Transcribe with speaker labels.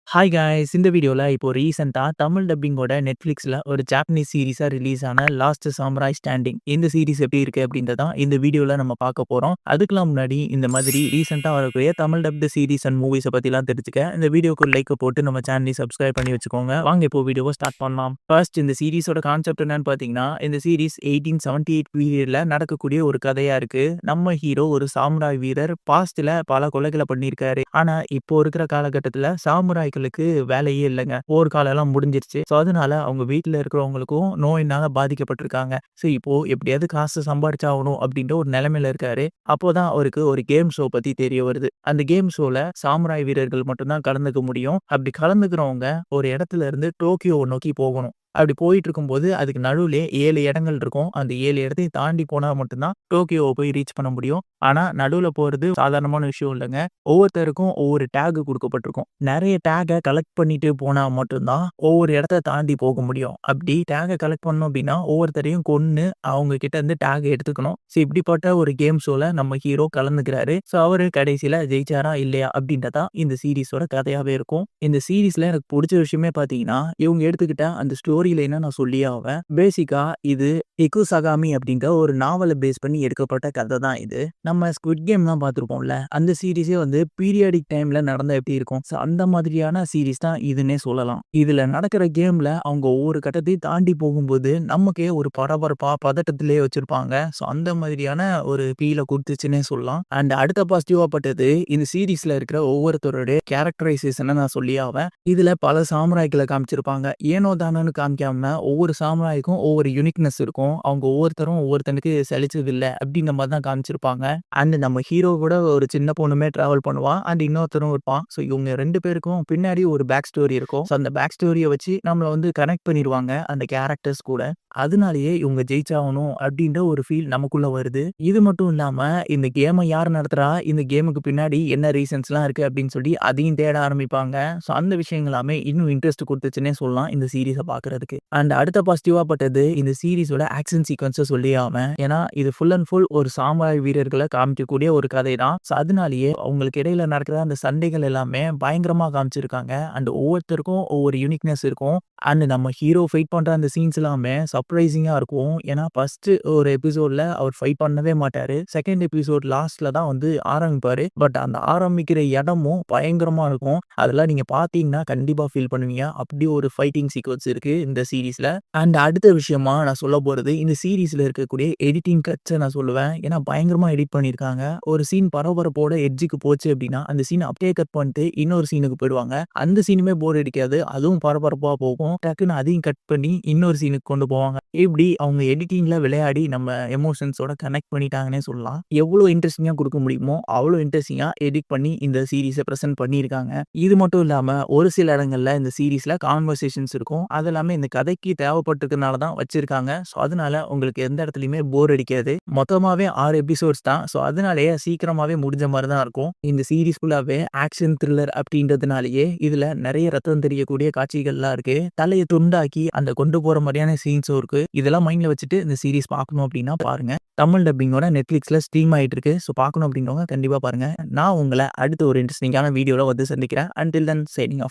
Speaker 1: Hi guys! இந்த வீடியோல இப்போ ரீசென்ட்டா தமிழ் டப்பிங்கோட Netflixல ஒரு ஜாப்பனீஸ் சீரிஸா ரிலீஸ் ஆன லாஸ்ட் சாமுராய் ஸ்டாண்டிங். இந்த சீரிஸ் எப்படி இருக்கு அப்படின்றத தான் இந்த வீடியோல நம்ம பார்க்க போறோம். அதுக்கெல்லாம் முன்னாடி இந்த மாதிரி ரீசென்ட்டா வரக்கூடிய Tamil dubbed series and movies பத்திலாம் தெரிஞ்சுக்க இந்த வீடியோக்கு ஒரு லைக் போட்டு நம்ம சேனலையும் சப்ஸ்கிரைப் பண்ணி வச்சுக்கோங்க. வாங்க இப்போ வீடியோவ ஸ்டார்ட் பண்ணலாம். ஃபர்ஸ்ட் இந்த சீரிஸோட கான்செப்ட் என்னன்னு பார்த்தீங்கன்னா, இந்த சீரிஸ் 1878 பீரியட்ல நடக்கக்கூடிய ஒரு கதையா இருக்கு. நம்ம ஹீரோ ஒரு சாமுராய் வீரர். பாஸ்ட்ல பல கொலைகள பண்ணியிருக்காரு. ஆனா இப்போ இருக்கிற காலகட்டத்தில சாமுராய்களுக்கு வேலையே இல்லங்க. போர்க்காலம்லாம் முடிஞ்சிருச்சு. ஸோ அதனால அவங்க வீட்ல இருக்கிறவங்களுக்கும் நோயினால பாதிக்கப்பட்டிருக்காங்க. ஸோ இப்போ எப்படியாவது காசு சம்பாரிச்சாகணும் அப்படின்ற ஒரு நிலைமையில இருக்காரு. அப்போதான் அவருக்கு ஒரு கேம் ஷோ பத்தி தெரிய வருது. அந்த கேம் ஷோல சாமுராய் வீரர்கள் மட்டும் தான் கலந்துக்க முடியும். அப்படி கலந்துக்கிறவங்க ஒரு இடத்துல இருந்து டோக்கியோ நோக்கி போகணும். அப்படி போயிட்டு இருக்கும்போது அதுக்கு நடுவுலயே 7 இடங்கள் இருக்கும். அந்த 7 இடத்தையும் தாண்டி போனா மட்டும் தான் டோக்கியோவ போய் ரீச் பண்ண முடியும். ஆனா நடுவுல போறது சாதாரணமான விஷயம் இல்லங்க. ஒவ்வொருத்தருக்கும் ஒவ்வொரு டேக் குடுக்கப்பட்டிருக்கும். நெறைய டேக்க கலெக்ட் பண்ணிட்டு போனா மட்டும் தான் ஒவ்வொரு இடத்த தாண்டி போக முடியும். அப்படி டேக்க கலெக்ட் பண்ணணும் அப்படின்னா ஒவ்வொருத்தரையும் கொன்னு அவங்க கிட்ட இருந்து டேக் எடுத்துக்கணும். ஸோ இப்படிப்பட்ட ஒரு கேம் ஷோல நம்ம ஹீரோ கலந்துக்கிறாரு. ஸோ அவரு கடைசியில ஜெயிச்சாரா இல்லையா அப்படின்றதான் இந்த சீரிஸோட கதையாவே இருக்கும். இந்த சீரிஸ்ல எனக்கு புடிச்ச விஷயமே பார்த்தீங்கன்னா, இவங்க எடுத்துக்கிட்ட அந்த ஸ்டோரி லைன நான் சொல்லியே ஆவேன். பேசிக்கா இது இகுசாகாமி அப்படின்ற ஒரு நாவல பேஸ் பண்ணி எடுக்கப்பட்ட கதை தான் இது. நம்ம ஸ்குவிட் கேம்லாம் பார்த்துருப்போம்ல. அந்த சீரிஸே வந்து பீரியாடிக் டைம்ல நடந்தா எப்படி இருக்கும்? ஸோ அந்த மாதிரியான சீரிஸ் தான் இதுன்னே சொல்லலாம். இதுல நடக்கிற கேம்ல அவங்க ஒவ்வொரு கட்டத்தையும் தாண்டி போகும்போது நமக்கே ஒரு பரபரப்பா, பதட்டத்திலேயே வச்சிருப்பாங்க. ஸோ அந்த மாதிரியான ஒரு ஃபீல குடுத்துச்சுன்னே சொல்லலாம். அண்ட் அடுத்த பாசிட்டிவா பட்டது இந்த சீரிஸ்ல இருக்கிற ஒவ்வொருத்தருடைய கேரக்டரைசேஷன நான் சொல்லியே ஆவேன். இதுல பல சாமுராய்கள காமிச்சிருப்பாங்க. ஏனோ தானோன்னு காமிக்காம ஒவ்வொரு சாமுராய்க்கும் ஒவ்வொரு யூனிக்னெஸ் இருக்கும். அவங்க ஒவ்வொருத்தரும் ஒவ்வொருத்தனுக்கு சலிச்சது இல்ல அப்படின்ற மாரி தான் காமிச்சிருப்பாங்க. அண்ட் நம்ம ஹீரோ கூட ஒரு சின்ன பொண்ணுமே டிராவல் பண்ணுவா. அண்ட் இன்னொருத்தரும் இருப்பான். ஸோ இவங்க 2 பேருக்கும் பின்னாடி ஒரு பேக் ஸ்டோரி இருக்கும். ஸோ அந்த பேக் ஸ்டோரிய வச்சு நம்மள வந்து கனெக்ட் பண்ணிருவாங்க அந்த கேரக்டர்ஸ் கூட. அதனாலேயே இவங்க ஜெயிச்சாகணும் அப்படின்ற ஒரு ஃபீல் நமக்குள்ள வருது. இது மட்டும் இல்லாம இந்த கேம யார் நடத்துறா? இந்த கேமுக்கு பின்னாடி என்ன ரீசன்ஸ்லாம் இருக்கு அப்படின்னு சொல்லி அதையும் தேட ஆரம்பிப்பாங்க. ஸோ அந்த விஷயங்கள் எல்லாமே இன்னும் இன்ட்ரெஸ்ட் குடுத்துச்சுன்னே சொல்லலாம் இந்த சீரிஸ பார்க்கறதுக்கு. அண்ட் அடுத்த பாசிட்டிவா பட்டது இந்த சீரிஸோட ஆக்ஷன் சீக்வென்ஸ சொல்லியே ஆவேன். ஏன்னா இது ஃபுல் அண்ட் ஃபுல் ஒரு சாமுராய் வீரர்கள காமிக்கக்கூடிய ஒரு கதை தான். ஸோ அதனாலேயே அவங்களுக்கு இடையில நடக்கிற அந்த சண்டைகள் எல்லாமே பயங்கரமா காமிச்சிருக்காங்க. அண்ட் ஒவ்வொருத்தருக்கும் ஒவ்வொரு யூனிக்னெஸ் இருக்கும். அண்ட் நம்ம ஹீரோ ஃபைட் பண்ற அந்த சீன்ஸ் எல்லாமே சர்ப்ரைசிங்கா இருக்கும். ஏன்னா ஃபர்ஸ்ட் ஒரு எபிசோட்ல அவர் ஃபைட் பண்ணவே மாட்டாரு. செகண்ட் எபிசோட் லாஸ்ட்ல தான் வந்து ஆரம்பிப்பாரு. பட் அந்த ஆரம்பிக்கிற இடமும் பயங்கரமா இருக்கும். அதெல்லாம் நீங்க பார்த்தீங்கன்னா கண்டிப்பா ஃபீல் பண்ணுவீங்க. அப்படி ஒரு ஃபைட்டிங் சீக்வென்ஸ் இருக்கு இந்த சீரிஸ்ல. அண்ட் அடுத்த விஷயமா நான் சொல்லப் போறது இந்த சீரிஸ்ல இருக்கக்கூடிய எடிட்டிங் கட்ஸ நான் சொல்லுவேன். ஏன்னா பயங்கரமா எடிட் பண்ணியிருக்காங்க. ஒரு சீன் பரபரப்போட எட்ஜுக்கு போச்சு அப்படின்னா, அந்த சீன அப்படியே கட் பண்ணிட்டு இன்னொரு சீனுக்கு போயிடுவாங்க. அந்த சீனுமே போர் அடிக்காது. அதுவும் பரபரப்பா போகும். டக்குன்னு அதையும் கட் பண்ணி இன்னொரு சீனுக்கு கொண்டு போவாங்க. இப்படி அவங்க எடிட்டிங்ல விளையாடி நம்ம எமோஷன்ஸோட கனெக்ட் பண்ணிட்டாங்கன்னே சொல்லலாம். எவ்வளோ இன்ட்ரெஸ்டிங்கா குடுக்க முடியுமோ அவ்வளோ இன்ட்ரெஸ்டிங்கா எடிட் பண்ணி இந்த சீரிஸ பிரசன்ட் பண்ணியிருக்காங்க. இது மட்டும் இல்லாம ஒரு சில இடங்கள்ல இந்த சீரிஸ்ல கான்வர்சேஷன்ஸ் இருக்கும். அது எல்லாமே இந்த கதைக்கு தேவைப்பட்டிருக்கனால தான் வச்சிருக்காங்க. ஸோ அதனால உங்களுக்கு எந்த இடத்துலயுமே போர் அடிக்காது. மொத்தமாவே 6 எபிசோட்ஸ் தான். ஸோ அதனாலேயே சீக்கிரமாவே முடிஞ்ச மாரி தான் இருக்கும். இந்த சீரிஸ் ஃபுல்லாவே ஆக்ஷன் த்ரில்லர் அப்படின்றதுனாலேயே இதுல நெறைய ரத்தம் தெரியக்கூடிய காட்சிகள்லாம் இருக்கு. தலைய துண்டாக்கி அந்த கொண்டு போற மாரியான சீன்ஸும் இருக்கு. இதெல்லாம் மைண்ட்ல வச்சுட்டு இந்த சீரிஸ் பார்க்கணும் அப்படின்னா பாருங்க. தமிழ் டப்பிங்கோட Netflixல ஸ்ட்ரீம் ஆயிட்டு இருக்கு. ஸோ பார்க்கணும் அப்படின்றவங்க கண்டிப்பா பாருங்க. நான் உங்கள அடுத்த ஒரு இன்ட்ரெஸ்டிங்கான வீடியோல வந்து சந்திக்கிறேன். Until then signing off.